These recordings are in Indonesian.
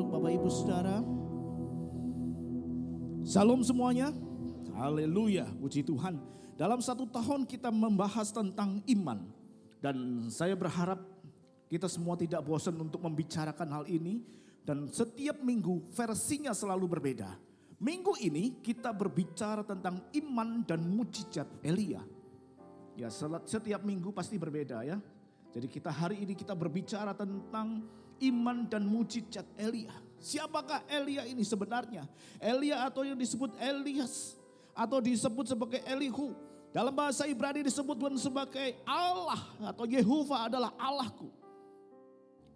duduk Bapak Ibu Saudara. Salam semuanya. Haleluya, puji Tuhan. Dalam 1 tahun kita membahas tentang iman. Dan saya berharap kita semua tidak bosan untuk membicarakan hal ini. Dan setiap minggu versinya selalu berbeda. Minggu ini kita berbicara tentang iman dan mujizat Elia. Ya, setiap minggu pasti berbeda ya. Jadi hari ini kita berbicara tentang iman dan mujizat Elia. Siapakah Elia ini sebenarnya? Elia atau yang disebut Elias atau disebut sebagai Elihu. Dalam bahasa Ibrani disebut sebagai Allah atau Yehova adalah Allahku.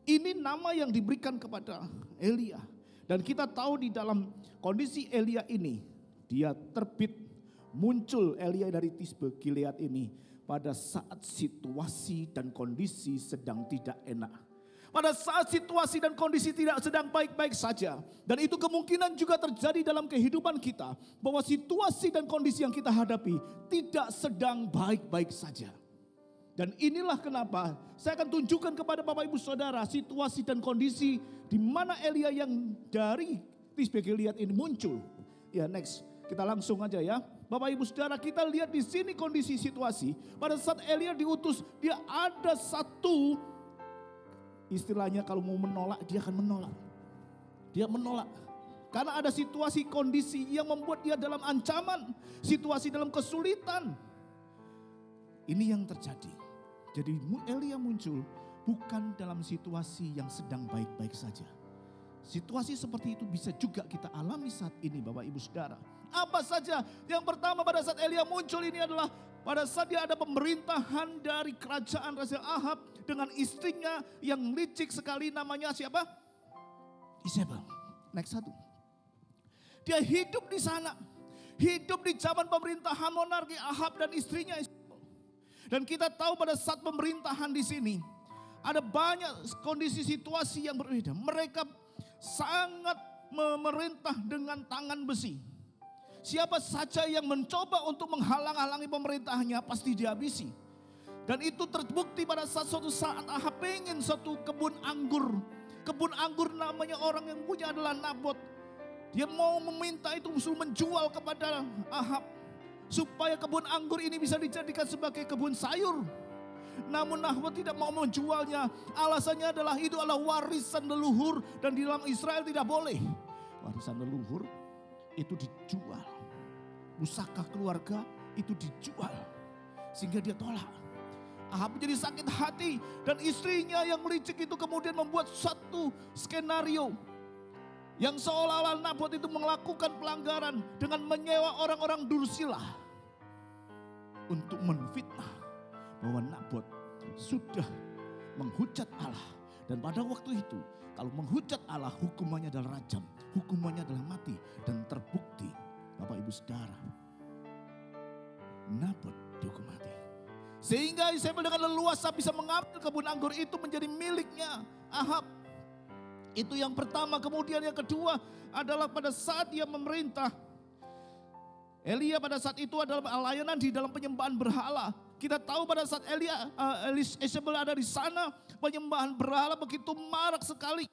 Ini nama yang diberikan kepada Elia. Dan kita tahu di dalam kondisi Elia ini, dia terbit muncul Elia dari Tisbe Gilead ini pada saat situasi dan kondisi sedang tidak enak. Pada saat situasi dan kondisi tidak sedang baik-baik saja. Dan itu kemungkinan juga terjadi dalam kehidupan kita. Bahwa situasi dan kondisi yang kita hadapi tidak sedang baik-baik saja. Dan inilah kenapa saya akan tunjukkan kepada Bapak Ibu Saudara situasi dan kondisi di mana Elia yang dari Tisbe Gilead ini muncul. Ya, next. Kita langsung aja ya. Bapak Ibu Saudara, kita lihat di sini kondisi situasi. Pada saat Elia diutus, dia ada satu istilahnya kalau mau menolak, dia akan menolak. Dia menolak. Karena ada situasi kondisi yang membuat dia dalam ancaman. Situasi dalam kesulitan. Ini yang terjadi. Jadi Elia muncul bukan dalam situasi yang sedang baik-baik saja. Situasi seperti itu bisa juga kita alami saat ini Bapak Ibu Saudara. Apa saja? Yang pertama pada saat Elia muncul ini adalah pada saat dia ada pemerintahan dari kerajaan Raja Ahab dengan istrinya yang licik sekali namanya siapa? Isabel. Next satu. Dia hidup di sana. Hidup di zaman pemerintahan monarki Ahab dan istrinya Isabel. Dan kita tahu pada saat pemerintahan di sini ada banyak kondisi situasi yang berbeda. Mereka sangat memerintah dengan tangan besi. Siapa saja yang mencoba untuk menghalang-halangi pemerintahnya pasti dihabisi. Dan itu terbukti pada suatu saat Ahab ingin satu kebun anggur. Kebun anggur namanya orang yang punya adalah Nabot. Dia mau meminta itu menjual kepada Ahab. Supaya kebun anggur ini bisa dijadikan sebagai kebun sayur. Namun Nabot tidak mau menjualnya. Alasannya adalah itu adalah warisan leluhur. Dan di dalam Israel tidak boleh. Warisan leluhur itu dijual. Pusaka keluarga itu dijual. Sehingga dia tolak. Ahab menjadi sakit hati. Dan istrinya yang licik itu kemudian membuat satu skenario. Yang seolah-olah Nabot itu melakukan pelanggaran. Dengan menyewa orang-orang Dursila. Untuk menfitnah. Bahwa Nabot sudah menghujat Allah. Dan pada waktu itu kalau menghujat Allah hukumannya adalah rajam. Hukumannya adalah mati. Dan terbukti Bapak Ibu Saudara, Nabot dihukum mati. Sehingga Isabel dengan leluasa bisa mengambil kebun anggur itu menjadi miliknya Ahab. Itu yang pertama. Kemudian yang kedua adalah pada saat dia memerintah. Elia pada saat itu adalah layanan di dalam penyembahan berhala. Kita tahu pada saat Isabel ada di sana, penyembahan berhala begitu marak sekali.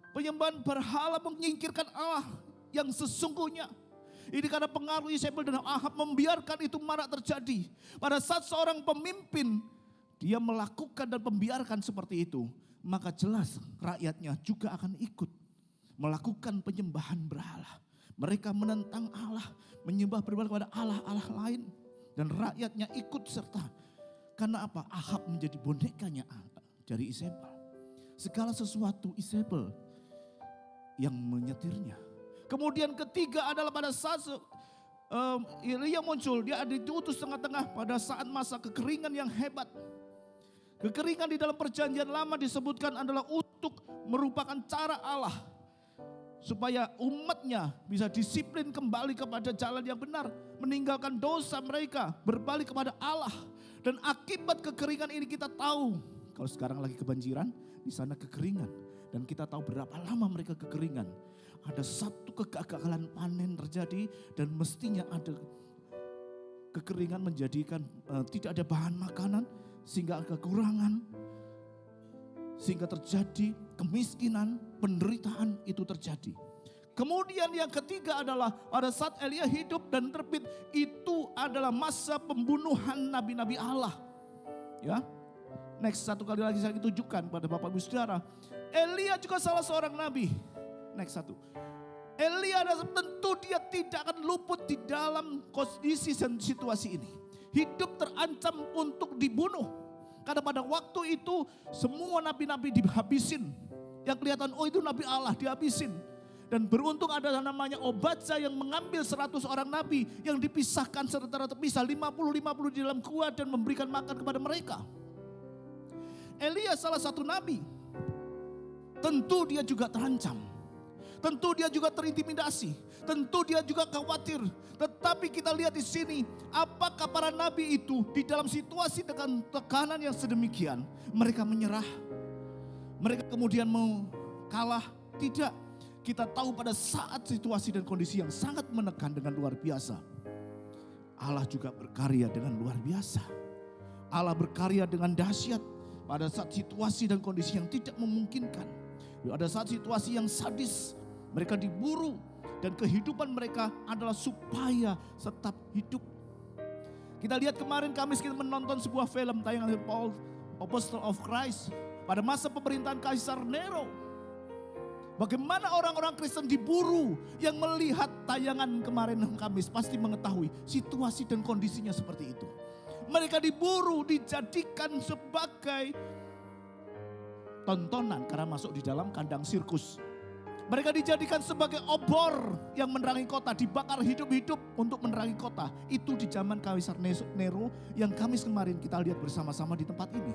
Penyembahan berhala menyingkirkan Allah yang sesungguhnya. Ini karena pengaruh Isabel dan Ahab membiarkan itu marak terjadi. Pada saat seorang pemimpin, dia melakukan dan membiarkan seperti itu. Maka jelas rakyatnya juga akan ikut melakukan penyembahan berhala. Mereka menentang Allah, menyembah berhala kepada Allah-Allah lain. Dan rakyatnya ikut serta. Karena apa? Ahab menjadi bonekanya dari Isabel. Segala sesuatu Isabel yang menyetirnya. Kemudian ketiga adalah pada saat Elia muncul. Dia diutus tengah-tengah pada saat masa kekeringan yang hebat. Kekeringan di dalam perjanjian lama disebutkan adalah untuk merupakan cara Allah. Supaya umatnya bisa disiplin kembali kepada jalan yang benar. Meninggalkan dosa mereka. Berbalik kepada Allah. Dan akibat kekeringan ini kita tahu. Kalau sekarang lagi kebanjiran. Di sana kekeringan. Dan kita tahu berapa lama mereka kekeringan. Ada satu kegagalan panen terjadi. Dan mestinya ada kekeringan menjadikan tidak ada bahan makanan. Sehingga ada kekurangan. sehingga terjadi kemiskinan, penderitaan itu terjadi. Kemudian yang ketiga adalah pada saat Elia hidup dan terbit, itu adalah masa pembunuhan nabi-nabi Allah. Ya, next, satu kali lagi saya tunjukkan pada Bapak Ibu Saudara. Elia juga salah seorang nabi. Next satu. Elia tentu dia tidak akan luput di dalam kondisi dan situasi ini. Hidup terancam untuk dibunuh. Karena pada waktu itu semua nabi-nabi dihabisin. Yang kelihatan, oh itu nabi Allah, dihabisin. Dan beruntung ada namanya Obadja yang mengambil 100 orang nabi yang dipisahkan secara terpisah 50-50 di dalam gua dan memberikan makan kepada mereka. Elia salah satu nabi. Tentu dia juga terancam. Tentu dia juga terintimidasi. Tentu dia juga khawatir. Tetapi kita lihat di sini, apakah para nabi itu di dalam situasi dengan tekanan yang sedemikian, mereka menyerah? Mereka kemudian mau kalah? Tidak. Kita tahu pada saat situasi dan kondisi yang sangat menekan dengan luar biasa, Allah juga berkarya dengan luar biasa. Allah berkarya dengan dahsyat pada saat situasi dan kondisi yang tidak memungkinkan. Pada saat situasi yang sadis, mereka diburu dan kehidupan mereka adalah supaya tetap hidup. Kita lihat kemarin Kamis kita menonton sebuah film tayangan Paul Apostle of Christ pada masa pemerintahan Kaisar Nero. Bagaimana orang-orang Kristen diburu, yang melihat tayangan kemarin Kamis pasti mengetahui situasi dan kondisinya seperti itu. Mereka diburu, dijadikan sebagai tontonan karena masuk di dalam kandang sirkus. Mereka dijadikan sebagai obor yang menerangi kota, dibakar hidup-hidup untuk menerangi kota. Itu di zaman Kaisar Nero yang Kamis kemarin kita lihat bersama-sama di tempat ini.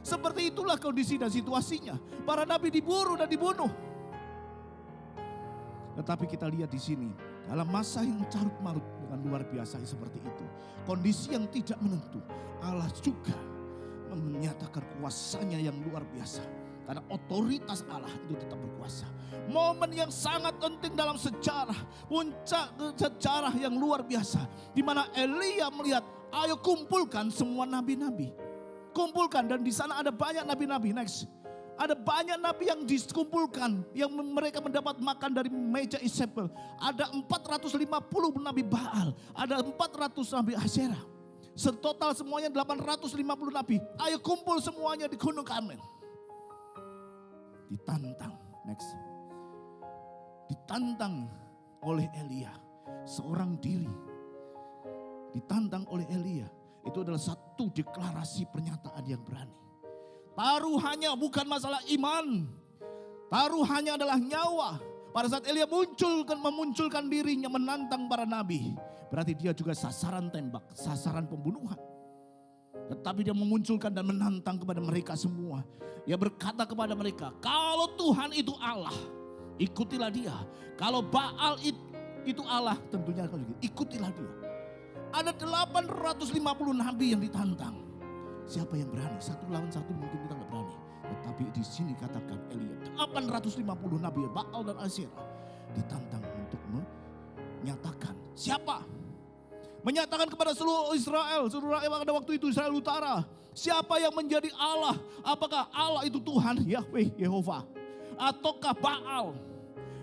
Seperti itulah kondisi dan situasinya. Para nabi diburu dan dibunuh. Tetapi kita lihat di sini, dalam masa yang carut marut dengan luar biasa seperti itu, kondisi yang tidak menentu, Allah juga menyatakan kuasanya yang luar biasa. Karena otoritas Allah itu tetap berkuasa. Momen yang sangat penting dalam sejarah, puncak sejarah yang luar biasa, di mana Elia melihat, ayo kumpulkan semua nabi-nabi, kumpulkan, dan di sana ada banyak nabi-nabi. Next. Ada banyak nabi yang dikumpulkan, yang mereka mendapat makan dari meja Isabel. Ada 450 nabi Baal, ada 400 nabi Asyera. Setotal semuanya 850 nabi. Ayo kumpul semuanya di Gunung Karmel. Ditantang, next. Ditantang oleh Elia, seorang diri. Ditantang oleh Elia, itu adalah satu deklarasi pernyataan yang berani. Taruhannya bukan masalah iman. Taruhannya adalah nyawa. Pada saat Elia memunculkan dirinya menantang para nabi, berarti dia juga sasaran tembak, sasaran pembunuhan. Tetapi dia memunculkan dan menantang kepada mereka semua. Dia berkata kepada mereka, kalau Tuhan itu Allah, ikutilah dia. Kalau Baal itu Allah, tentunya ikutilah dia. Ada 850 nabi yang ditantang. Siapa yang berani? Satu lawan satu mungkin kita nggak berani. Tetapi di sini katakan Elia, 850 nabi Baal dan Asyera ditantang untuk menyatakan siapa? Menyatakan kepada seluruh Israel, seluruh rakyat pada waktu itu Israel Utara, siapa yang menjadi Allah? Apakah Allah itu Tuhan Yahweh Yehova ataukah Baal?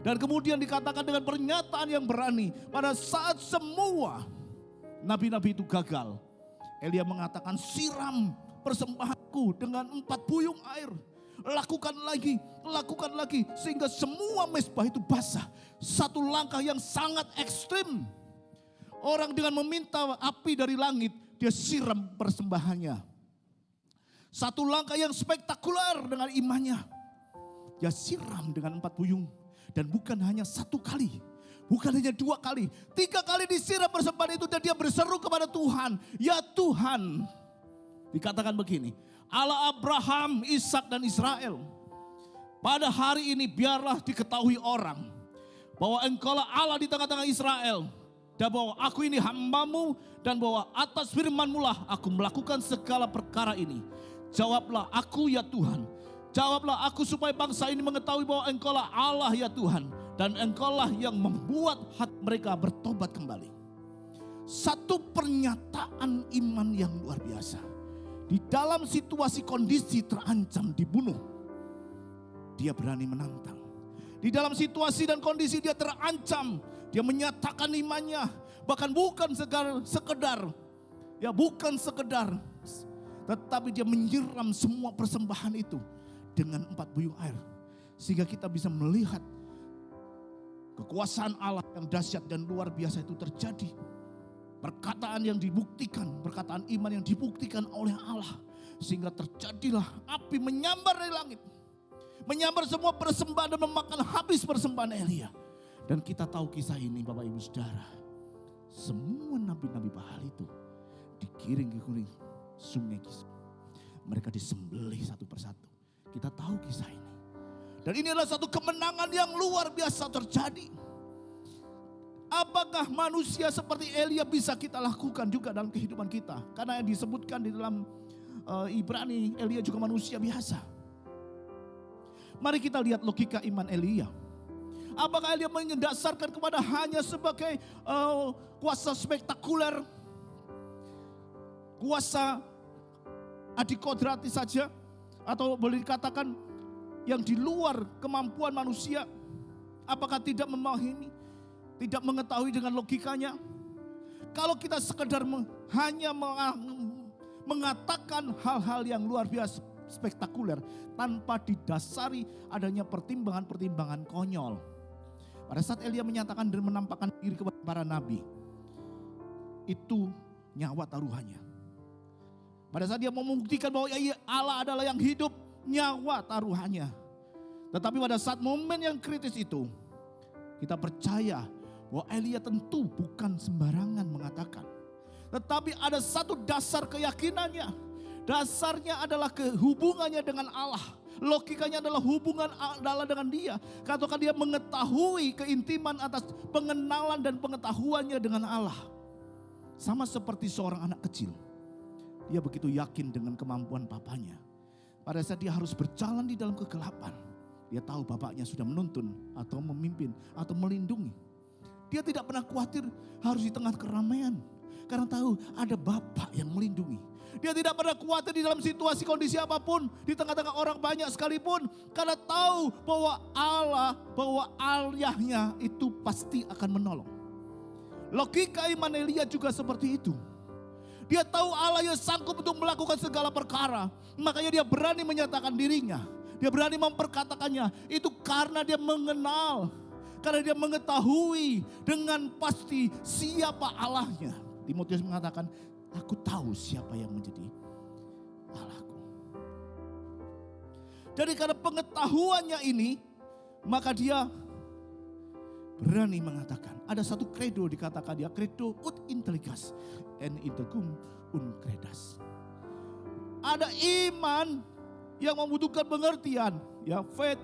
Dan kemudian dikatakan dengan pernyataan yang berani, pada saat semua nabi-nabi itu gagal, Elia mengatakan, siram persembahanku dengan 4 buyung air. Lakukan lagi sehingga semua mezbah itu basah. Satu langkah yang sangat ekstrim. Orang dengan meminta api dari langit, dia siram persembahannya. Satu langkah yang spektakuler dengan imannya. Dia siram dengan 4 buyung. Dan bukan hanya 1 kali. Bukan hanya 2 kali, 3 kali disiram persembahan itu dan dia berseru kepada Tuhan. Ya Tuhan, dikatakan begini, Allah Abraham, Ishak dan Israel. Pada hari ini biarlah diketahui orang bahwa Engkaulah Allah di tengah-tengah Israel. Dan bahwa aku ini hambamu dan bahwa atas firman-Mu lah aku melakukan segala perkara ini. Jawablah aku ya Tuhan. Jawablah aku supaya bangsa ini mengetahui bahwa Engkaulah Allah ya Tuhan. Dan Engkaulah yang membuat hati mereka bertobat kembali. Satu pernyataan iman yang luar biasa. Di dalam situasi kondisi terancam dibunuh. dia berani menantang. Di dalam situasi dan kondisi dia terancam, dia menyatakan imannya. Bahkan bukan sekedar, tetapi dia menyiram semua persembahan itu dengan 4 buyung air. Sehingga kita bisa melihat kekuasaan Allah yang dahsyat dan luar biasa itu terjadi. Perkataan yang dibuktikan, perkataan iman yang dibuktikan oleh Allah. Sehingga terjadilah api menyambar dari langit. Menyambar semua persembahan dan memakan habis persembahan Elia. Dan kita tahu kisah ini Bapak Ibu Saudara. Semua nabi-nabi Baal itu digiring ke sungai Kidron. Mereka disembelih satu persatu. Kita tahu kisah ini. Dan ini adalah satu kemenangan yang luar biasa terjadi. Apakah manusia seperti Elia bisa kita lakukan juga dalam kehidupan kita? Karena yang disebutkan di dalam Ibrani, Elia juga manusia biasa. Mari kita lihat logika iman Elia. Apakah Elia mendasarkan kepada hanya sebagai kuasa spektakuler, kuasa adikodrati saja, atau boleh dikatakan yang di luar kemampuan manusia? Apakah tidak memahami, tidak mengetahui dengan logikanya? Kalau kita sekedar hanya mengatakan hal-hal yang luar biasa spektakuler tanpa didasari adanya pertimbangan-pertimbangan konyol. Pada saat Elia menyatakan dan menampakkan diri kepada para nabi, itu nyawa taruhannya. Pada saat dia membuktikan bahwa Allah adalah yang hidup, nyawa taruhannya. Tetapi pada saat momen yang kritis itu, kita percaya bahwa Elia tentu bukan sembarangan mengatakan. Tetapi ada satu dasar keyakinannya. Dasarnya adalah hubungannya dengan Allah. Logikanya adalah hubungan Allah dengan dia. Katakan dia mengetahui keintiman atas pengenalan dan pengetahuannya dengan Allah. Sama seperti seorang anak kecil. Dia begitu yakin dengan kemampuan papanya. Pada saat dia harus berjalan di dalam kegelapan, dia tahu bapaknya sudah menuntun atau memimpin atau melindungi. Dia tidak pernah khawatir harus di tengah keramaian. Karena tahu ada bapak yang melindungi. Dia tidak pernah khawatir di dalam situasi kondisi apapun. Di tengah-tengah orang banyak sekalipun. Karena tahu bahwa Allah, bahwa ayahnya itu pasti akan menolong. Logika iman Elia juga seperti itu. Dia tahu Allah yang sanggup untuk melakukan segala perkara. Makanya dia berani menyatakan dirinya. Dia berani memperkatakannya. Itu karena dia mengenal. Karena dia mengetahui dengan pasti siapa Allahnya. Timotius mengatakan, aku tahu siapa yang menjadi Allahku. Jadi karena pengetahuannya ini, maka dia berani mengatakan. Ada satu credo dikatakan dia, credo ut intelligas en intellectum un credas. Ada iman yang membutuhkan pengertian. Ya, faith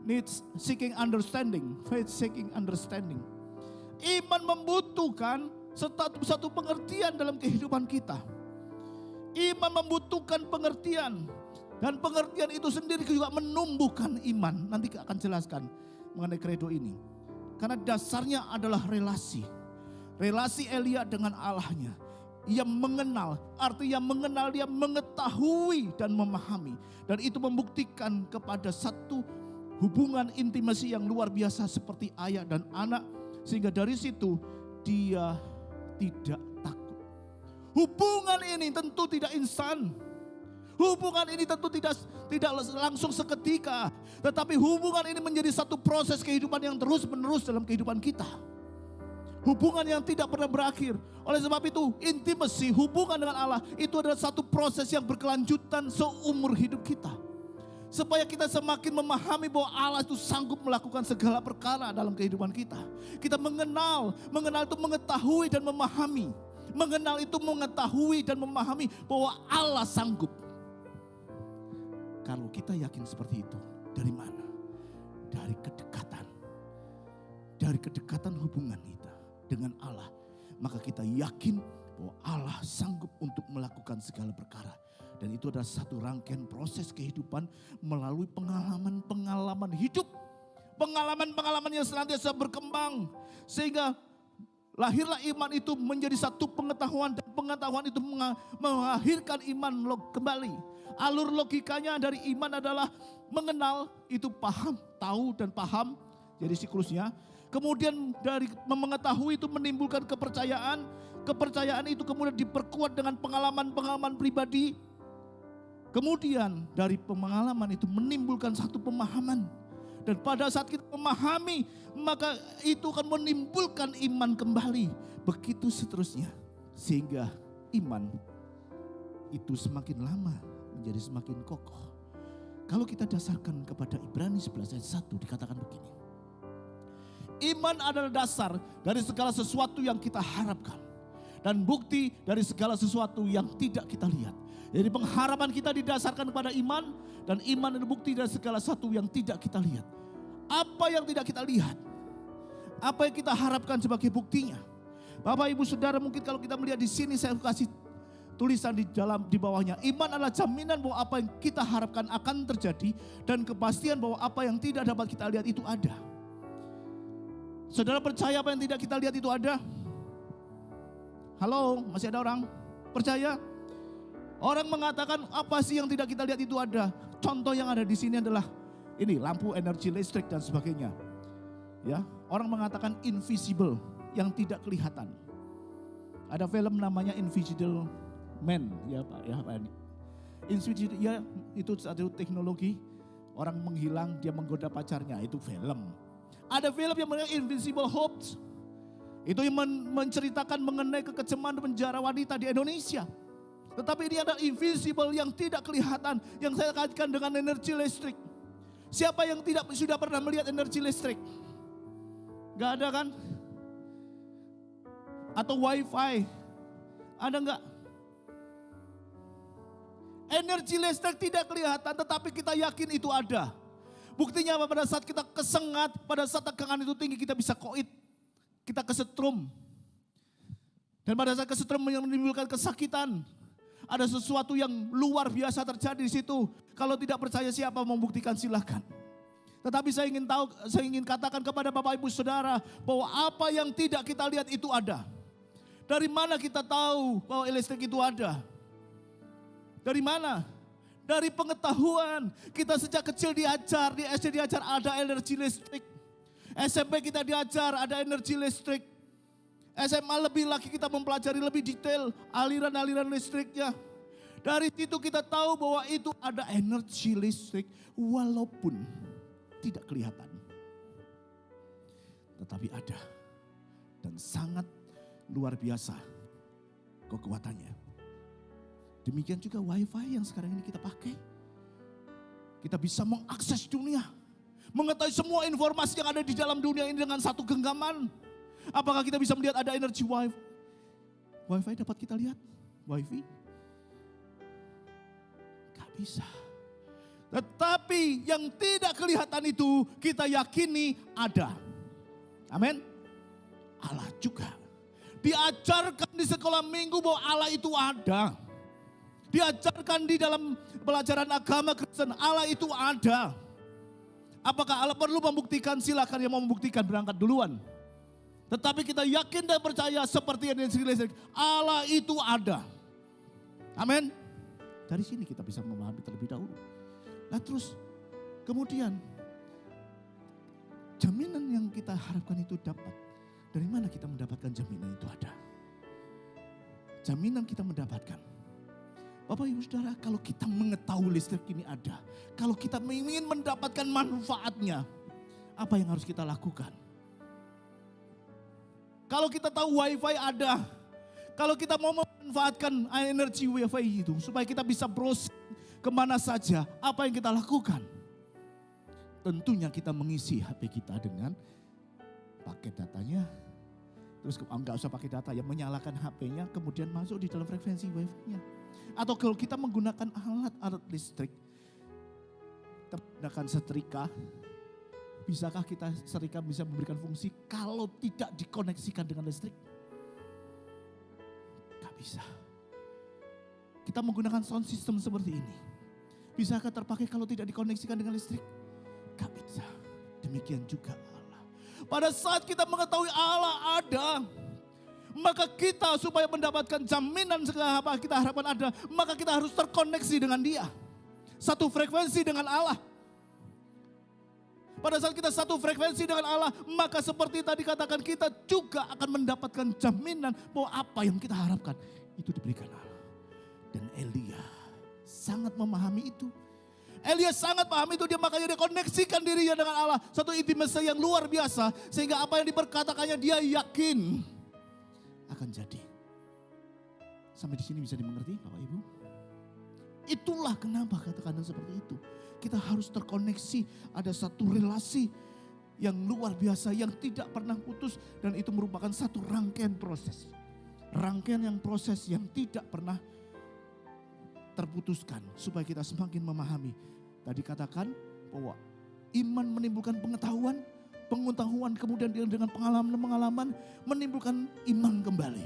needs seeking understanding. Faith seeking understanding. Iman membutuhkan satu pengertian dalam kehidupan kita. Iman membutuhkan pengertian. Dan pengertian itu sendiri juga menumbuhkan iman. Nanti akan jelaskan mengenai credo ini. Karena dasarnya adalah relasi. Relasi Elia dengan Allahnya. Ia mengenal, artinya mengenal, dia mengetahui dan memahami. Dan itu membuktikan kepada satu hubungan intimasi yang luar biasa seperti ayah dan anak. Sehingga dari situ dia tidak takut. Hubungan ini tentu tidak instan. Hubungan ini tentu tidak langsung seketika. Tetapi hubungan ini menjadi satu proses kehidupan yang terus menerus dalam kehidupan kita. Hubungan yang tidak pernah berakhir. Oleh sebab itu intimasi, hubungan dengan Allah itu adalah satu proses yang berkelanjutan seumur hidup kita. Supaya kita semakin memahami bahwa Allah itu sanggup melakukan segala perkara dalam kehidupan kita. Kita mengenal itu mengetahui dan memahami. Mengenal itu mengetahui dan memahami bahwa Allah sanggup. Kalau kita yakin seperti itu, dari mana? Dari kedekatan. Dari kedekatan hubungan kita dengan Allah. Maka kita yakin bahwa Allah sanggup untuk melakukan segala perkara. Dan itu adalah satu rangkaian proses kehidupan melalui pengalaman-pengalaman hidup. Pengalaman-pengalaman yang senantiasa berkembang. Sehingga lahirlah iman itu menjadi satu pengetahuan. Dan pengetahuan itu melahirkan iman kembali. Alur logikanya dari iman adalah mengenal, itu paham, tahu dan paham, jadi siklusnya. Kemudian dari mengetahui itu menimbulkan kepercayaan. Kepercayaan itu kemudian diperkuat dengan pengalaman-pengalaman pribadi. Kemudian dari pengalaman itu menimbulkan satu pemahaman. Dan pada saat kita memahami, maka itu akan menimbulkan iman kembali. Begitu seterusnya. Sehingga iman itu semakin lama menjadi semakin kokoh. Kalau kita dasarkan kepada Ibrani 11 ayat 1 dikatakan begini. Iman adalah dasar dari segala sesuatu yang kita harapkan. Dan bukti dari segala sesuatu yang tidak kita lihat. Jadi pengharapan kita didasarkan kepada iman. Dan iman adalah bukti dari segala sesuatu yang tidak kita lihat. Apa yang tidak kita lihat? Apa yang kita harapkan sebagai buktinya? Bapak Ibu Saudara, mungkin kalau kita melihat di sini saya kasih tulisan di bawahnya. Iman adalah jaminan bahwa apa yang kita harapkan akan terjadi. Dan kepastian bahwa apa yang tidak dapat kita lihat itu ada. Saudara percaya apa yang tidak kita lihat itu ada? Halo, masih ada orang percaya? Orang mengatakan apa sih yang tidak kita lihat itu ada. Contoh yang ada di sini adalah ini lampu energi listrik dan sebagainya. Ya, orang mengatakan invisible, yang tidak kelihatan. Ada film namanya Invisible Man, ya Pak, ya Pak ini. Invisible, ya itu satu teknologi orang menghilang dia menggoda pacarnya, itu film. Ada film yang namanya Invisible Hopes. Itu yang menceritakan mengenai kekejaman penjara wanita di Indonesia. Tetapi ini adalah invisible yang tidak kelihatan, yang saya kaitkan dengan energi listrik. Siapa yang tidak sudah pernah melihat energi listrik? Gak ada kan? Atau wifi? Ada enggak? Energi listrik tidak kelihatan tetapi kita yakin itu ada. Buktinya apa? Pada saat kita kesengat, pada saat tegangan itu tinggi kita bisa koit. Kita kesetrum. Dan pada saat kesetrum yang menimbulkan kesakitan. Ada sesuatu yang luar biasa terjadi di situ. Kalau tidak percaya siapa membuktikan silahkan. Tetapi saya ingin katakan kepada Bapak Ibu Saudara bahwa apa yang tidak kita lihat itu ada. Dari mana kita tahu bahwa listrik itu ada? Dari mana? Dari pengetahuan. Kita sejak kecil diajar, di SD diajar ada energi listrik. SMP kita diajar ada energi listrik. SMA lebih lagi kita mempelajari lebih detail aliran-aliran listriknya. Dari situ kita tahu bahwa itu ada energi listrik walaupun tidak kelihatan. Tetapi ada dan sangat luar biasa kekuatannya. Demikian juga wifi yang sekarang ini kita pakai. Kita bisa mengakses dunia. Mengetahui semua informasi yang ada di dalam dunia ini dengan satu genggaman. Apakah kita bisa melihat ada energi wifi? Wifi dapat kita lihat? Wifi? Gak bisa. Tetapi yang tidak kelihatan itu kita yakini ada. Amin. Allah juga. Diajarkan di sekolah minggu bahwa Allah itu ada. Diajarkan di dalam pelajaran agama Kristen Allah itu ada. Apakah Allah perlu membuktikan? Silakan yang mau membuktikan berangkat duluan. Tetapi kita yakin dan percaya seperti yang disebut Allah itu ada. Amin. Dari sini kita bisa memahami terlebih dahulu. Nah terus kemudian jaminan yang kita harapkan itu dapat. Dari mana kita mendapatkan jaminan itu ada? Jaminan kita mendapatkan. Bapak Ibu Saudara, kalau kita mengetahui listrik ini ada. Kalau kita ingin mendapatkan manfaatnya. Apa yang harus kita lakukan? Kalau kita tahu wifi ada, kalau kita mau memanfaatkan energi wifi itu supaya kita bisa browsing kemana saja, apa yang kita lakukan? Tentunya kita mengisi HP kita dengan paket datanya. Terus enggak usah pakai data, ya menyalakan HP-nya kemudian masuk di dalam frekuensi wifi-nya. Atau kalau kita menggunakan alat listrik, kita menggunakan setrika. Bisakah kita setrika bisa memberikan fungsi kalau tidak dikoneksikan dengan listrik? Gak bisa. Kita menggunakan sound system seperti ini. Bisakah terpakai kalau tidak dikoneksikan dengan listrik? Gak bisa. Demikian juga Allah. Pada saat kita mengetahui Allah ada, Maka kita supaya mendapatkan jaminan segala apa kita harapkan ada, maka kita harus terkoneksi dengan Dia. Satu frekuensi dengan Allah. Pada saat kita satu frekuensi dengan Allah, maka seperti tadi katakan, kita juga akan mendapatkan jaminan bahwa apa yang kita harapkan itu diberikan Allah. Dan Elia sangat memahami itu. Elia sangat paham itu, makanya dia koneksikan dirinya dengan Allah. Satu intimasi yang luar biasa, sehingga apa yang diperkatakannya dia yakin akan jadi. Sampai di sini bisa dimengerti Bapak Ibu? Itulah kenapa katakan seperti itu. Kita harus terkoneksi, ada satu relasi yang luar biasa, yang tidak pernah putus. Dan itu merupakan satu rangkaian proses. Rangkaian yang proses yang tidak pernah terputuskan. Supaya kita semakin memahami. Tadi katakan bahwa iman menimbulkan pengetahuan. Pengetahuan kemudian dengan pengalaman-pengalaman menimbulkan iman kembali.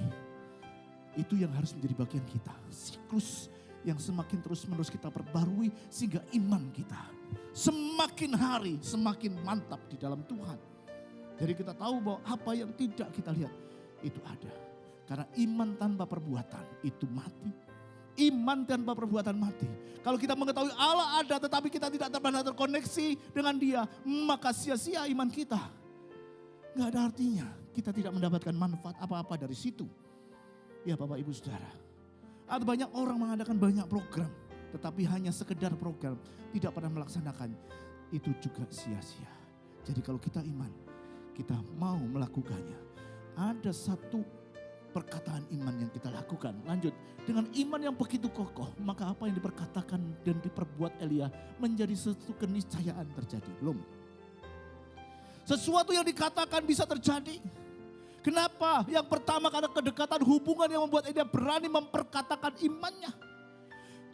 Itu yang harus menjadi bagian kita. Siklus yang semakin terus-menerus kita perbarui sehingga iman kita semakin hari semakin mantap di dalam Tuhan. Jadi kita tahu bahwa apa yang tidak kita lihat itu ada. Karena iman tanpa perbuatan itu mati. Iman tanpa perbuatan mati. Kalau kita mengetahui Allah ada tetapi kita tidak pernah terkoneksi dengan Dia, maka sia-sia iman kita. Gak ada artinya. Kita tidak mendapatkan manfaat apa-apa dari situ. Ya Bapak Ibu Saudara. Ada banyak orang mengadakan banyak program, tetapi hanya sekedar program, tidak pernah melaksanakan. Itu juga sia-sia. Jadi kalau kita iman, kita mau melakukannya. Ada satu perkataan iman yang kita lakukan. Lanjut, dengan iman yang begitu kokoh, maka apa yang diperkatakan dan diperbuat Elia menjadi satu keniscayaan terjadi. Belum. Sesuatu yang dikatakan bisa terjadi. Kenapa? Yang pertama karena kedekatan hubungan yang membuat dia berani memperkatakan imannya.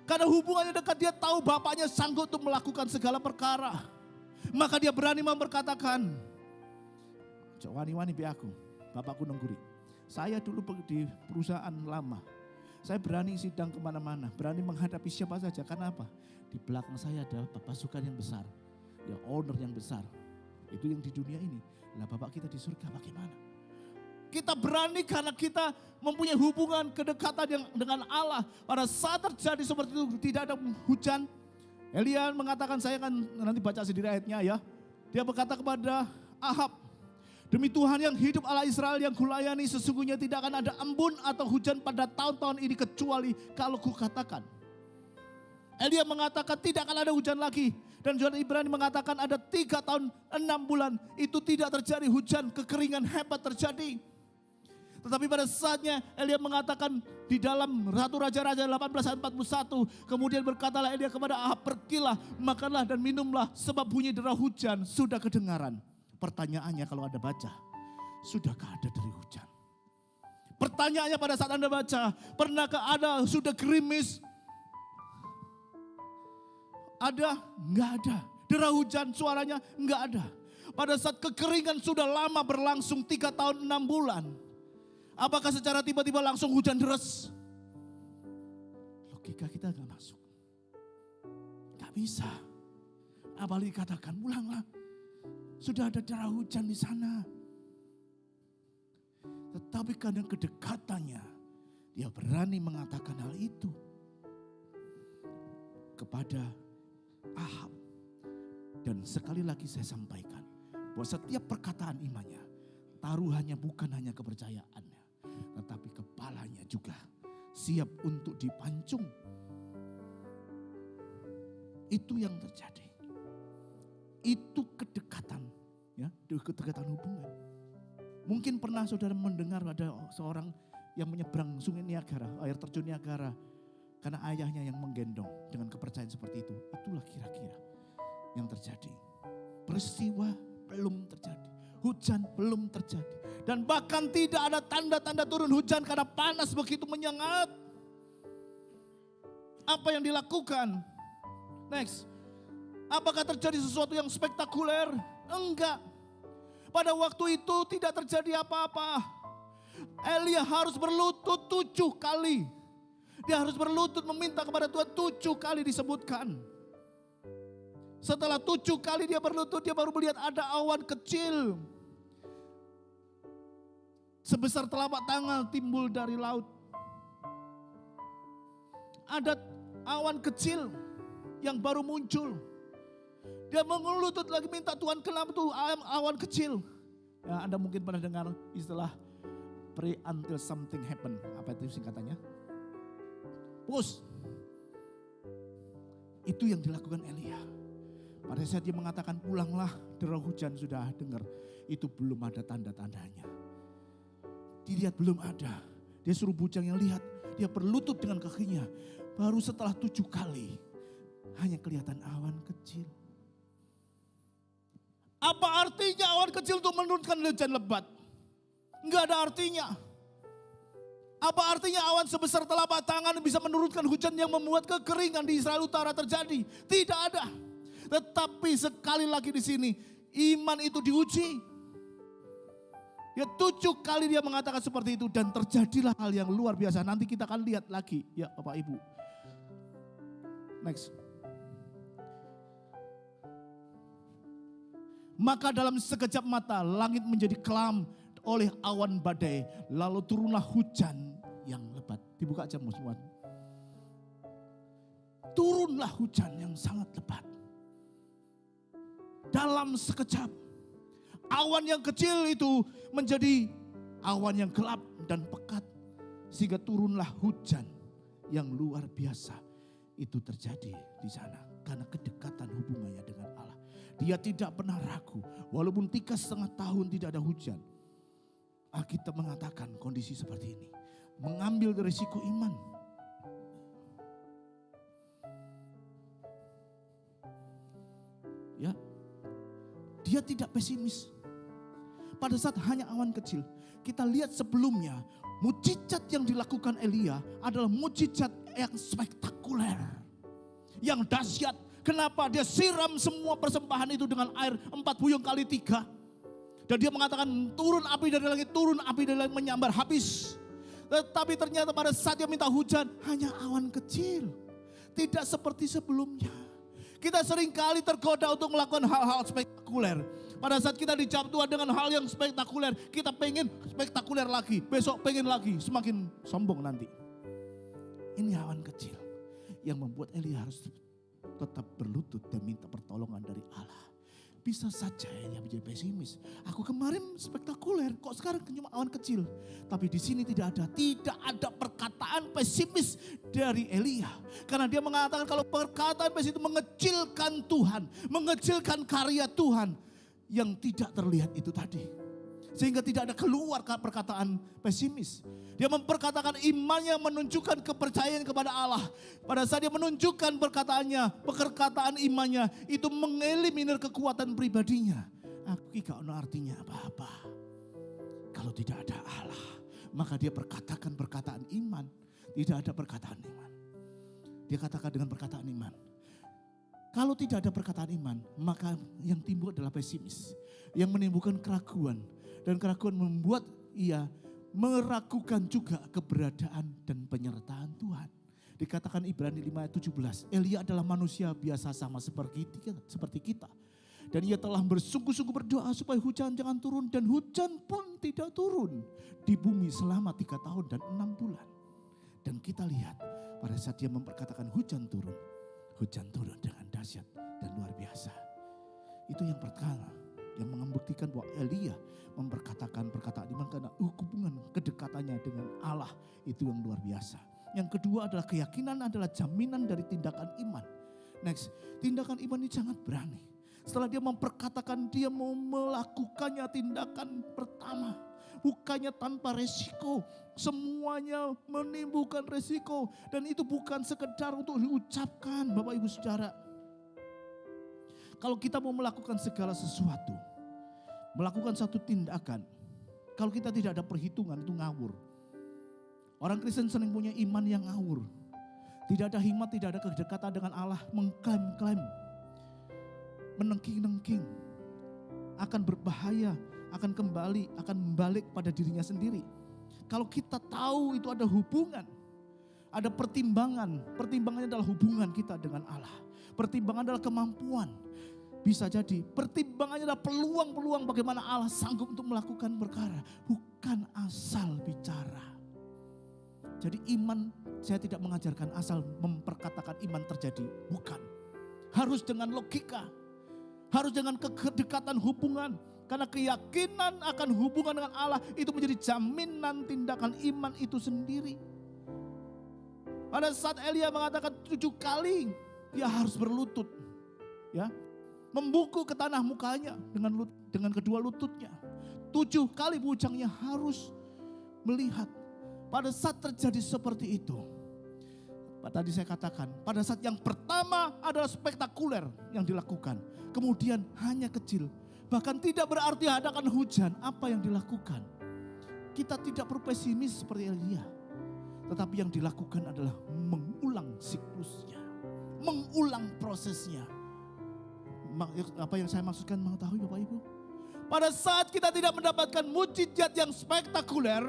Karena hubungannya dekat, dia tahu bapaknya sanggup untuk melakukan segala perkara. Maka dia berani memperkatakan, "Cok wani-wani bi aku, bapakku nengguri. Saya dulu di perusahaan lama. Saya berani sidang kemana-mana, berani menghadapi siapa saja. Karena apa? Di belakang saya ada pasukan yang besar, ya owner yang besar. Itu yang di dunia ini. Lah bapak kita di surga bagaimana?" Kita berani karena kita mempunyai hubungan kedekatan yang dengan Allah. Pada saat terjadi seperti itu, tidak ada hujan. Elia mengatakan, saya akan nanti baca sendiri ayatnya ya. Dia berkata kepada Ahab, "Demi Tuhan yang hidup Allah Israel yang kulayani, sesungguhnya tidak akan ada embun atau hujan pada tahun-tahun ini kecuali kalau kukatakan." Elia mengatakan tidak akan ada hujan lagi. Dan Yohanes Ibrani mengatakan ada 3 tahun 6 bulan. Itu tidak terjadi hujan, kekeringan hebat terjadi. Tetapi pada saatnya Elia mengatakan di dalam Ratu Raja-Raja 18:41. Kemudian berkatalah Elia kepada Ahab, "Pergilah, makanlah dan minumlah sebab bunyi derau hujan sudah kedengaran." Pertanyaannya kalau Anda baca, sudahkah ada derau hujan? Pertanyaannya pada saat Anda baca, pernahkah ada sudah gerimis? Ada? Enggak ada. Derau hujan suaranya enggak ada. Pada saat kekeringan sudah lama berlangsung 3 tahun 6 bulan. Apakah secara tiba-tiba langsung hujan deras? Logika kita gak masuk. Gak bisa. Apalagi katakan, pulanglah. Sudah ada curah hujan di sana. Tetapi karena kedekatannya, dia berani mengatakan hal itu kepada Ahab. Dan sekali lagi saya sampaikan, bahwa setiap perkataan imannya, taruhannya bukan hanya kepercayaannya, tetapi kepalanya juga siap untuk dipancung. Itu yang terjadi. Itu kedekatan, ya, kedekatan hubungan. Mungkin pernah saudara mendengar ada seorang yang menyeberang sungai Niagara, air terjun Niagara, karena ayahnya yang menggendong dengan kepercayaan seperti itu. Itulah kira-kira yang terjadi. Peristiwa belum terjadi. Hujan belum terjadi. Dan bahkan tidak ada tanda-tanda turun hujan karena panas begitu menyengat. Apa yang dilakukan? Next. Apakah terjadi sesuatu yang spektakuler? Enggak. Pada waktu itu tidak terjadi apa-apa. Elia harus berlutut 7 kali. Dia harus berlutut meminta kepada Tuhan 7 kali disebutkan. Setelah 7 kali dia berlutut, dia baru melihat ada awan kecil. sebesar telapak tangan timbul dari laut. Ada awan kecil yang baru muncul. Dia mengelutut lagi minta Tuhan, kenapa tuh awan kecil? Ya, Anda mungkin pernah dengar istilah pray until something happen. Apa itu singkatannya? Push. Itu yang dilakukan Elia. Pada saat dia mengatakan pulanglah, derai hujan sudah dengar. Itu belum ada tanda-tandanya. Dilihat belum ada. Dia suruh bujang yang lihat. Dia berlutut dengan kakinya. Baru setelah 7 kali hanya kelihatan awan kecil. Apa artinya awan kecil untuk menurunkan hujan lebat? Enggak ada artinya. Apa artinya awan sebesar telapak tangan bisa menurunkan hujan yang membuat kekeringan di Israel Utara terjadi? Tidak ada. Tetapi sekali lagi di sini iman itu diuji. Ya 7 kali dia mengatakan seperti itu dan terjadilah hal yang luar biasa. Nanti kita akan lihat lagi ya Bapak Ibu. Next. Maka dalam sekejap mata langit menjadi kelam oleh awan badai. Lalu turunlah hujan yang lebat. Dibuka aja semua. Turunlah hujan yang sangat lebat. Dalam sekejap. Awan yang kecil itu menjadi awan yang gelap dan pekat. Sehingga turunlah hujan yang luar biasa. Itu terjadi di sana. Karena kedekatan hubungannya dengan Allah. Dia tidak pernah ragu. Walaupun 3,5 tahun tidak ada hujan. Alkitab mengatakan kondisi seperti ini. Mengambil risiko iman. Ya, dia tidak pesimis. Pada saat hanya awan kecil. Kita lihat sebelumnya. Mujizat yang dilakukan Elia adalah mujizat yang spektakuler. Yang dahsyat. Kenapa dia siram semua persembahan itu dengan air 4 buyung kali 3. Dan dia mengatakan turun api dari langit, turun api dari langit menyambar habis. Tetapi ternyata pada saat dia minta hujan hanya awan kecil. Tidak seperti sebelumnya. Kita seringkali tergoda untuk melakukan hal-hal spektakuler. Pada saat kita dijawab Tuhan dengan hal yang spektakuler, kita pengen spektakuler lagi. Besok pengen lagi, semakin sombong nanti. Ini awan kecil yang membuat Elia harus tetap berlutut dan minta pertolongan dari Allah. Bisa saja Elia menjadi pesimis. Aku kemarin spektakuler, kok sekarang cuma awan kecil. Tapi di sini tidak ada perkataan pesimis dari Elia. Karena dia mengatakan kalau perkataan pesimis itu mengecilkan Tuhan, mengecilkan karya Tuhan yang tidak terlihat itu tadi. Sehingga tidak ada keluar perkataan pesimis. Dia memperkatakan imannya menunjukkan kepercayaan kepada Allah. Pada saat dia menunjukkan perkataan imannya itu mengeliminir kekuatan pribadinya. Aku tidak ada artinya apa-apa. Kalau tidak ada Allah, maka dia perkatakan perkataan iman. Tidak ada perkataan iman. Dia katakan dengan perkataan iman. Kalau tidak ada perkataan iman, maka yang timbul adalah pesimis. Yang menimbulkan keraguan. Dan keraguan membuat ia meragukan juga keberadaan dan penyertaan Tuhan. Dikatakan Ibrani 5 ayat 17, Elia adalah manusia biasa sama seperti kita. Dan ia telah bersungguh-sungguh berdoa supaya hujan jangan turun. Dan hujan pun tidak turun di bumi selama 3 tahun dan 6 bulan. Dan kita lihat pada saat dia memperkatakan hujan turun dengan dahsyat dan luar biasa. Itu yang pertama. Yang membuktikan bahwa Elia memperkatakan perkataan iman karena hubungan kedekatannya dengan Allah itu yang luar biasa. Yang kedua adalah keyakinan adalah jaminan dari tindakan iman. Next, tindakan iman ini sangat berani. Setelah dia memperkatakan dia mau melakukannya tindakan pertama. Bukannya tanpa resiko, semuanya menimbulkan resiko. Dan itu bukan sekedar untuk diucapkan Bapak Ibu Saudara. Kalau kita mau melakukan segala sesuatu, melakukan satu tindakan, kalau kita tidak ada perhitungan itu ngawur. Orang Kristen sering punya iman yang ngawur. Tidak ada hikmat, tidak ada kedekatan dengan Allah, mengklaim-klaim, menengking-nengking, akan berbahaya, akan balik pada dirinya sendiri. Kalau kita tahu itu ada hubungan, ada pertimbangannya adalah hubungan kita dengan Allah. Pertimbangan adalah kemampuan. Bisa jadi pertimbangannya adalah peluang-peluang bagaimana Allah sanggup untuk melakukan perkara. Bukan asal bicara. Jadi iman, saya tidak mengajarkan asal memperkatakan iman terjadi. Bukan. Harus dengan logika. Harus dengan kedekatan hubungan. Karena keyakinan akan hubungan dengan Allah itu menjadi jaminan tindakan iman itu sendiri. Pada saat Elia mengatakan 7 kali dia harus berlutut. Ya. Membuku ke tanah mukanya dengan kedua lututnya. 7 kali bujangnya harus melihat. Pada saat terjadi seperti itu. Tadi saya katakan, pada saat yang pertama adalah spektakuler yang dilakukan. Kemudian hanya kecil. Bahkan tidak berarti adakan hujan. Apa yang dilakukan? Kita tidak berpesimis seperti Elia. Tetapi yang dilakukan adalah mengulang siklusnya. Mengulang prosesnya. Apa yang saya maksudkan mengetahui Bapak Ibu? Pada saat kita tidak mendapatkan mujizat yang spektakuler,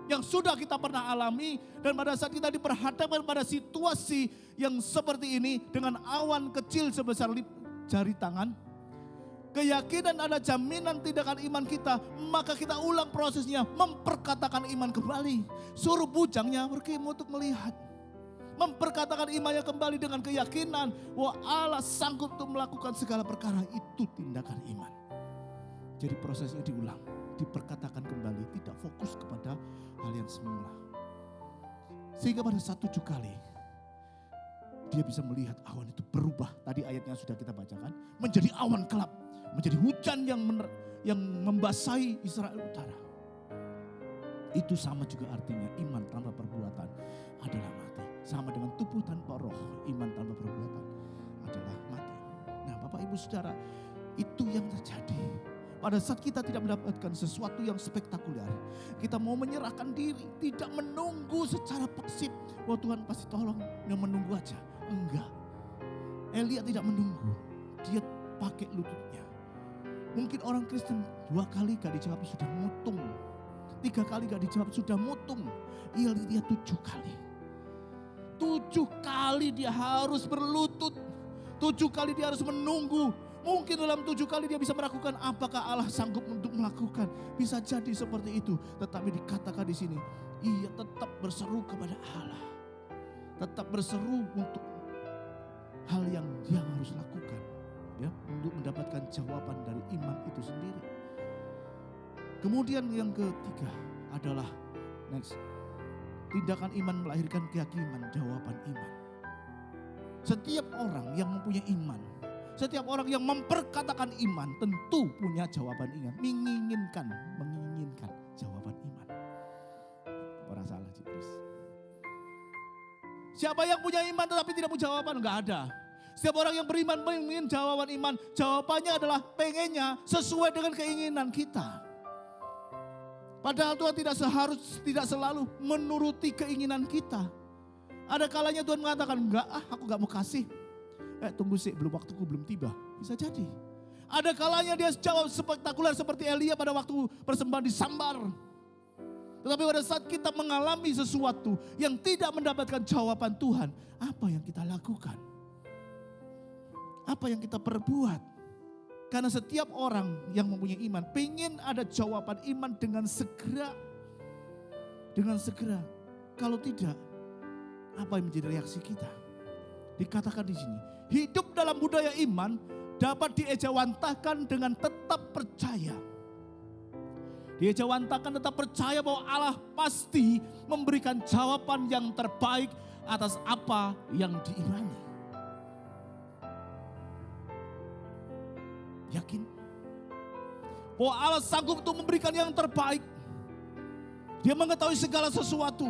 yang sudah kita pernah alami, dan pada saat kita diperhadapkan pada situasi yang seperti ini dengan awan kecil sebesar jari tangan, keyakinan ada jaminan tindakan iman kita, maka kita ulang prosesnya, memperkatakan iman kembali. Suruh bujangnya pergi untuk melihat. Memperkatakan imannya kembali dengan keyakinan bahwa Allah sanggup untuk melakukan segala perkara. Itu tindakan iman. Jadi prosesnya diulang, diperkatakan kembali, tidak fokus kepada hal yang semula. Sehingga pada saat 7 kali dia bisa melihat awan itu berubah. Tadi ayatnya sudah kita bacakan, menjadi awan gelap, menjadi hujan yang membasahi Israel Utara. Itu sama juga artinya iman tanpa perbuatan adalah mati. Sama dengan tubuh tanpa roh, iman tanpa perbuatan adalah mati. Nah Bapak Ibu Saudara, itu yang terjadi. Pada saat kita tidak mendapatkan sesuatu yang spektakuler, kita mau menyerahkan diri, tidak menunggu secara pasif. Wah Tuhan pasti tolong, yang menunggu aja. Enggak. Elia tidak menunggu, dia pakai lututnya. Mungkin orang Kristen 2 kali gak dijawab sudah mutung. 3 kali gak dijawab sudah mutung. Elia 7 kali. 7 kali dia harus berlutut. 7 kali dia harus menunggu. Mungkin dalam 7 kali dia bisa melakukan apakah Allah sanggup untuk melakukan. Bisa jadi seperti itu. Tetapi dikatakan di sini, ia tetap berseru kepada Allah. Tetap berseru untuk hal yang dia harus lakukan. Ya, untuk mendapatkan jawaban dari iman itu sendiri. Kemudian yang ketiga adalah next. Tindakan iman melahirkan keyakinan, jawaban iman. Setiap orang yang mempunyai iman, setiap orang yang memperkatakan iman tentu punya jawaban iman. Menginginkan jawaban iman. Orang salah please. Siapa yang punya iman tetapi tidak punya jawaban? Enggak ada. Setiap orang yang beriman ingin jawaban iman. Jawabannya adalah pengennya sesuai dengan keinginan kita. Padahal Tuhan tidak selalu menuruti keinginan kita. Ada kalanya Tuhan mengatakan, enggak aku enggak mau kasih. Tunggu sih, waktuku belum tiba. Bisa jadi. Ada kalanya dia jawab spektakuler seperti Elia pada waktu persembahan disambar. Tetapi pada saat kita mengalami sesuatu yang tidak mendapatkan jawaban Tuhan, apa yang kita lakukan? Apa yang kita perbuat? Karena setiap orang yang mempunyai iman pengen ada jawaban iman dengan segera. Dengan segera. Kalau tidak, apa yang menjadi reaksi kita? Dikatakan di sini, hidup dalam budaya iman dapat diejawantahkan dengan tetap percaya. Diejawantahkan tetap percaya bahwa Allah pasti memberikan jawaban yang terbaik atas apa yang diimani. Yakin bahwa Allah sanggup untuk memberikan yang terbaik. Dia mengetahui segala sesuatu.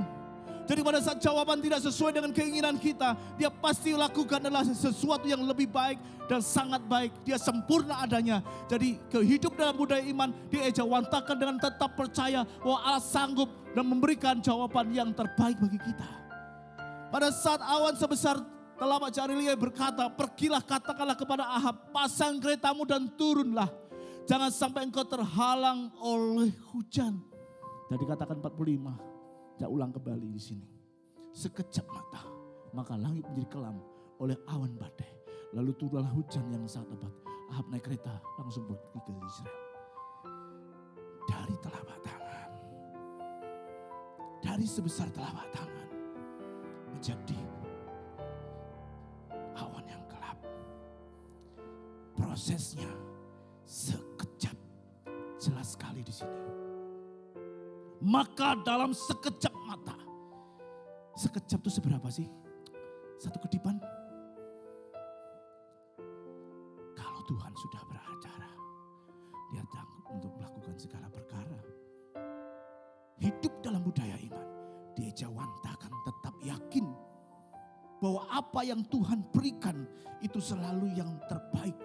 Jadi pada saat jawaban tidak sesuai dengan keinginan kita, dia pasti lakukan adalah sesuatu yang lebih baik dan sangat baik. Dia sempurna adanya. Jadi kehidup dalam budaya iman diejawantahkan dengan tetap percaya bahwa Allah sanggup dan memberikan jawaban yang terbaik bagi kita. Pada saat awan sebesar telapak jari Elia berkata, pergilah katakanlah kepada Ahab, pasang keretamu dan turunlah. Jangan sampai engkau terhalang oleh hujan. Dan dikatakan 45, saya ulang kembali di sini. Sekejap mata, maka langit menjadi kelam oleh awan badai. Lalu turunlah hujan yang sangat lebat. Ahab naik kereta langsung pergi ke Israel. Dari telapak tangan, dari sebesar telapak tangan menjadi awan yang gelap. Prosesnya sekejap, jelas sekali di sini. Maka dalam sekejap mata, sekejap itu seberapa sih? Satu kedipan. Kalau Tuhan sudah beracara, Dia sanggup untuk melakukan segala perkara. Hidup dalam budaya iman, diejawantahkan tetap yakin bahwa apa yang Tuhan berikan itu selalu yang terbaik.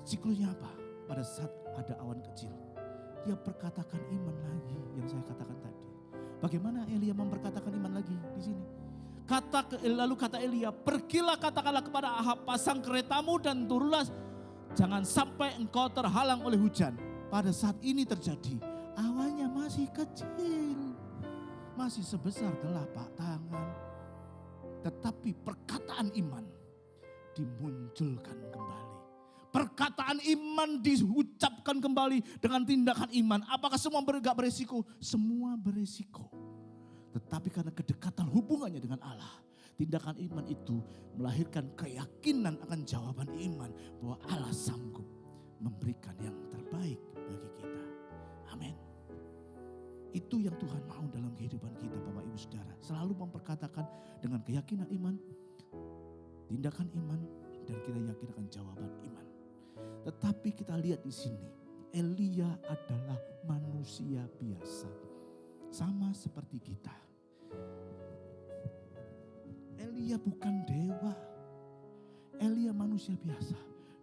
Siklusnya apa? Pada saat ada awan kecil, dia perkatakan iman lagi yang saya katakan tadi. Bagaimana Elia memperkatakan iman lagi di sini? Lalu kata Elia, pergilah katakanlah kepada Ahab, pasang keretamu dan turunlah, jangan sampai engkau terhalang oleh hujan. Pada saat ini terjadi, awannya masih kecil, masih sebesar telapak tangan. Tetapi perkataan iman dimunculkan kembali. Perkataan iman diucapkan kembali dengan tindakan iman. Apakah semua enggak beresiko? Semua beresiko. Tetapi karena kedekatan hubungannya dengan Allah, tindakan iman itu melahirkan keyakinan akan jawaban iman bahwa Allah sanggup memberikan yang terbaik bagi kita. Amin. Itu yang Tuhan mau dalam kehidupan kita, Bapak Ibu Saudara. Selalu memperkatakan dengan keyakinan iman, tindakan iman, dan kita yakin akan jawaban iman. Tetapi kita lihat di sini, Elia adalah manusia biasa. Sama seperti kita. Elia bukan dewa. Elia manusia biasa.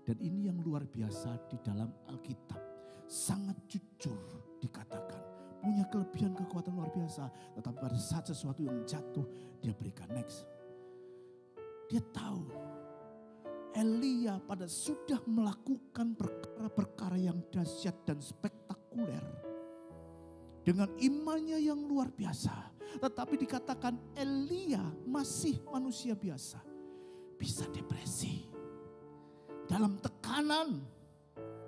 Dan ini yang luar biasa di dalam Alkitab. Sangat jujur dikatakan. Punya kelebihan kekuatan luar biasa. Tetapi pada saat sesuatu yang jatuh, dia berikan next. Dia tahu Elia pada sudah melakukan perkara-perkara yang dahsyat dan spektakuler. Dengan imannya yang luar biasa. Tetapi dikatakan Elia masih manusia biasa. Bisa depresi. Dalam tekanan.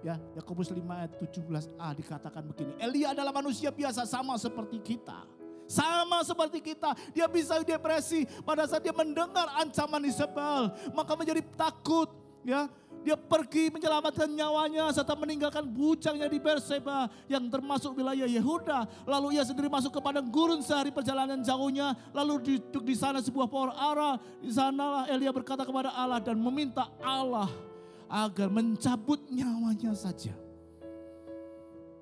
Ya, Yakobus 5 ayat 17a dikatakan begini. Elia adalah manusia biasa sama seperti kita. Sama seperti kita, dia bisa depresi pada saat dia mendengar ancaman Isabel, maka menjadi takut. Ya, dia pergi menyelamatkan nyawanya serta meninggalkan bujangnya di Berseba yang termasuk wilayah Yehuda. Lalu ia sendiri masuk ke padang gurun sehari perjalanan jauhnya. Lalu duduk di sana sebuah pohon ara. Di sanalah Elia berkata kepada Allah dan meminta Allah agar mencabut nyawanya saja.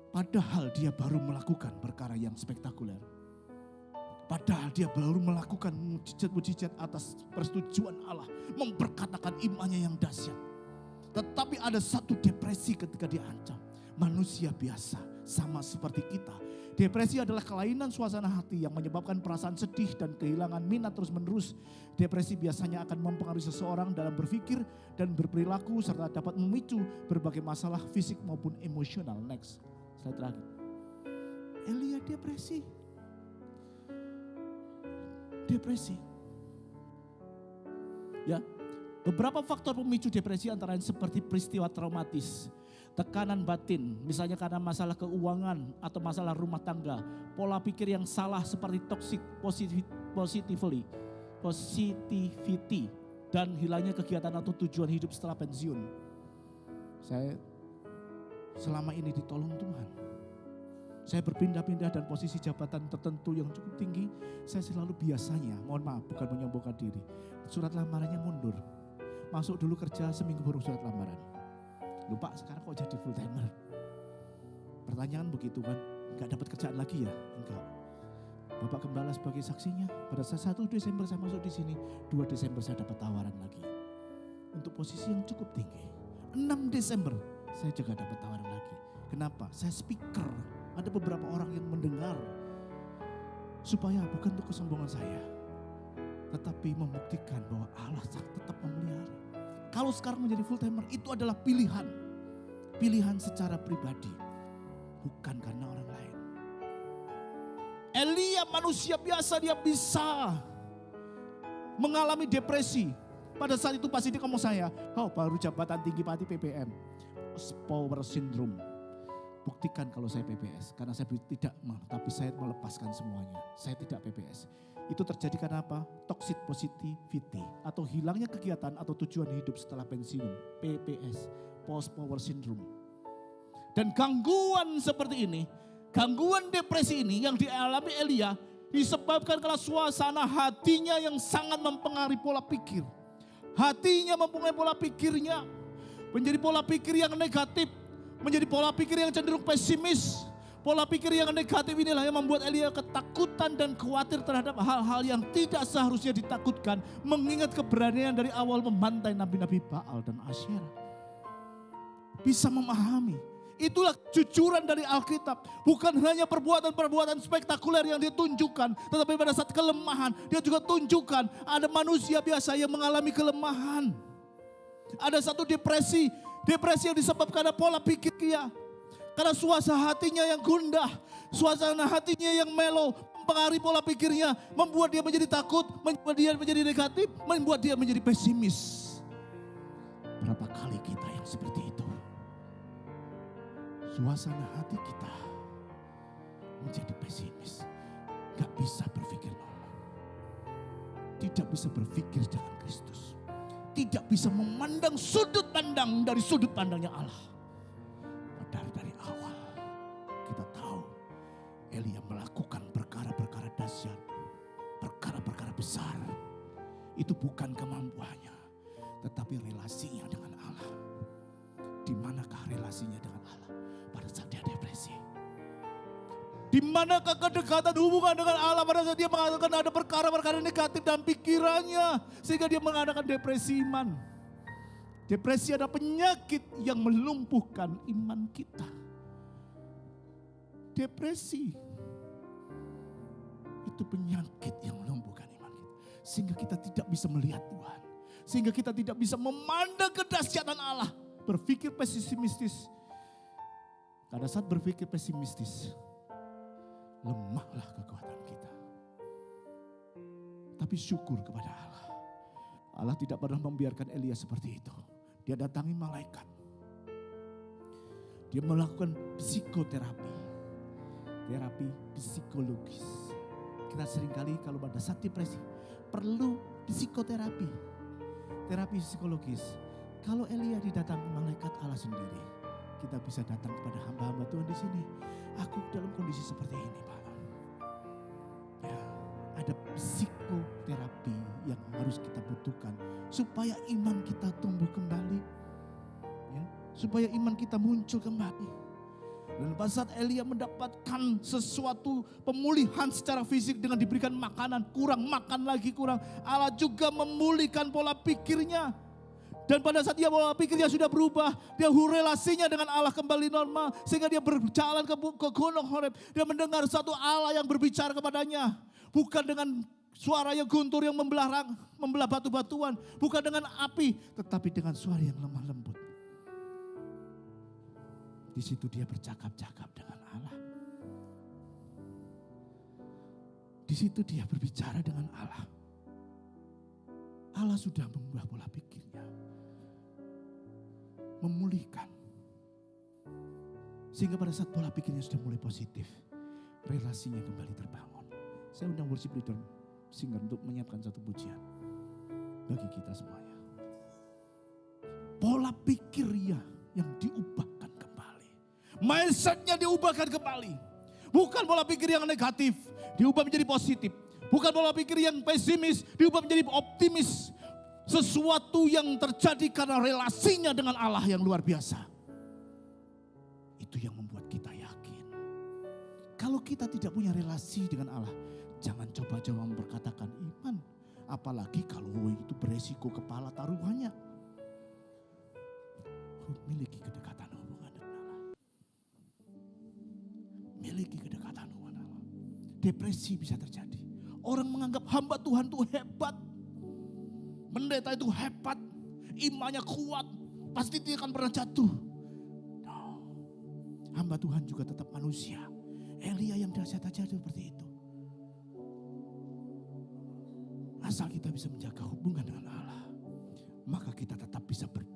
Padahal dia baru melakukan perkara yang spektakuler. Padahal dia baru melakukan mujizat-mujizat atas persetujuan Allah. Memperkatakan imannya yang dahsyat. Tetapi ada satu depresi ketika diancam. Manusia biasa sama seperti kita. Depresi adalah kelainan suasana hati yang menyebabkan perasaan sedih dan kehilangan minat terus menerus. Depresi biasanya akan mempengaruhi seseorang dalam berpikir dan berperilaku serta dapat memicu berbagai masalah fisik maupun emosional. Next, slide terakhir. Elia depresi. Depresi. Ya, beberapa faktor pemicu depresi antara lain seperti peristiwa traumatis, tekanan batin, misalnya karena masalah keuangan atau masalah rumah tangga, pola pikir yang salah seperti toxic positivity, dan hilangnya kegiatan atau tujuan hidup setelah pensiun. Saya selama ini ditolong Tuhan. Saya berpindah-pindah dan posisi jabatan tertentu yang cukup tinggi, saya selalu biasanya, mohon maaf bukan menyombongkan diri, surat lamarannya mundur. Masuk dulu kerja seminggu baru surat lamaran. Lupa sekarang kok jadi full timer. Pertanyaan begitu kan, gak dapat kerjaan lagi ya? Enggak. Bapak Gembala sebagai saksinya, pada saat 1 Desember saya masuk di sini, 2 Desember saya dapat tawaran lagi. Untuk posisi yang cukup tinggi. 6 Desember saya juga dapat tawaran lagi. Kenapa? Saya speaker. Ada beberapa orang yang mendengar. Supaya bukan untuk kesombongan saya. Tetapi membuktikan bahwa Allah tetap memelihara. Kalau sekarang menjadi full timer itu adalah pilihan. Pilihan secara pribadi. Bukan karena orang lain. Elia manusia biasa, dia bisa mengalami depresi. Pada saat itu pasti dia ngomong saya, oh baru jabatan tinggi Pati PPM. Power syndrome. Buktikan kalau saya PPS. Karena saya tidak, tapi saya melepaskan semuanya. Saya tidak PPS. Itu terjadi karena apa? Toxic positivity. Atau hilangnya kegiatan atau tujuan hidup setelah pensiun. PPS. Post power syndrome. Dan gangguan seperti ini, gangguan depresi ini yang dialami Elia disebabkan karena suasana hatinya yang sangat mempengaruhi pola pikir. Hatinya mempengaruhi pola pikirnya. Menjadi pola pikir yang negatif. Menjadi pola pikir yang cenderung pesimis. Pola pikir yang negatif inilah yang membuat Elia ketakutan dan khawatir terhadap hal-hal yang tidak seharusnya ditakutkan. Mengingat keberanian dari awal membantai nabi-nabi Baal dan Asyera. Bisa memahami. Itulah kejujuran dari Alkitab. Bukan hanya perbuatan-perbuatan spektakuler yang dia tunjukkan. Tetapi pada saat kelemahan dia juga tunjukkan. Ada manusia biasa yang mengalami kelemahan. Ada satu depresi. Depresi yang disebabkan karena pola pikir dia. Karena suasana hatinya yang gundah, suasana hatinya yang melo, mempengaruhi pola pikirnya, membuat dia menjadi takut, membuat dia menjadi negatif, membuat dia menjadi pesimis. Berapa kali kita yang seperti itu? Suasana hati kita menjadi pesimis, gak bisa berpikir normal, tidak bisa berpikir dengan Kristus, tidak bisa memandang sudut pandang dari sudut pandangnya Allah. Dari awal kita tahu Elia melakukan perkara-perkara dahsyat, perkara-perkara besar. Itu bukan kemampuannya, tetapi relasinya dengan Allah. Di manakah relasinya dengan Allah pada saat dia depresi? Di manakah kedekatan hubungan dengan Allah pada saat dia mengatakan ada perkara-perkara negatif dalam pikirannya sehingga dia mengadakan depresi iman. Depresi adalah penyakit yang melumpuhkan iman kita. Depresi itu penyakit yang melumpuhkan iman kita. Sehingga kita tidak bisa melihat Tuhan. Sehingga kita tidak bisa memandang kedahsyatan Allah. Berpikir pesimistis. Pada saat berpikir pesimistis, lemahlah kekuatan kita. Tapi syukur kepada Allah. Allah tidak pernah membiarkan Elia seperti itu. Dia datangi malaikat. Dia melakukan psikoterapi. Terapi psikologis. Kita seringkali kalau pada saat depresi perlu psikoterapi. Terapi psikologis. Kalau Elia didatangi malaikat Allah sendiri, kita bisa datang kepada hamba-hamba Tuhan di sini. Aku dalam kondisi seperti ini, Pak. Ya, ada psikoterapi yang harus kita butuhkan supaya iman kita tumbuh kembali, ya, supaya iman kita muncul kembali. Dan pada saat Elia mendapatkan sesuatu pemulihan secara fisik dengan diberikan makanan, kurang makan lagi kurang, Allah juga memulihkan pola pikirnya. Dan pada saat dia pola pikirnya sudah berubah, dia relasinya dengan Allah kembali normal, sehingga dia berjalan ke Gunung Horeb. Dia mendengar satu Allah yang berbicara kepadanya, bukan dengan suara yang guntur yang membelah batu-batuan, bukan dengan api, tetapi dengan suara yang lemah lembut. Di situ dia bercakap-cakap dengan Allah. Di situ dia berbicara dengan Allah. Allah sudah mengubah pola pikirnya, memulihkan. Sehingga pada saat pola pikirnya sudah mulai positif, relasinya kembali terbangun. Saya undang worship leader singer untuk menyiapkan satu pujian bagi kita semuanya. Pola pikirnya yang diubahkan kembali. Mindsetnya diubahkan kembali. Bukan pola pikir yang negatif, diubah menjadi positif. Bukan pola pikir yang pesimis, diubah menjadi optimis. Sesuatu yang terjadi karena relasinya dengan Allah yang luar biasa. Itu yang membuat kita yakin. Kalau kita tidak punya relasi dengan Allah, jangan coba-coba memperkatakan iman. Apalagi kalau itu beresiko kepala taruhannya. Miliki kedekatan hubungan dengan Allah. Miliki kedekatan hubungan Allah. Depresi bisa terjadi. Orang menganggap hamba Tuhan itu hebat. Pendeta itu hebat. Imannya kuat. Pasti dia akan pernah jatuh. No. Hamba Tuhan juga tetap manusia. Elia yang dahsyat aja seperti itu. Asal kita bisa menjaga hubungan dengan Allah. maka kita tetap bisa berdiri.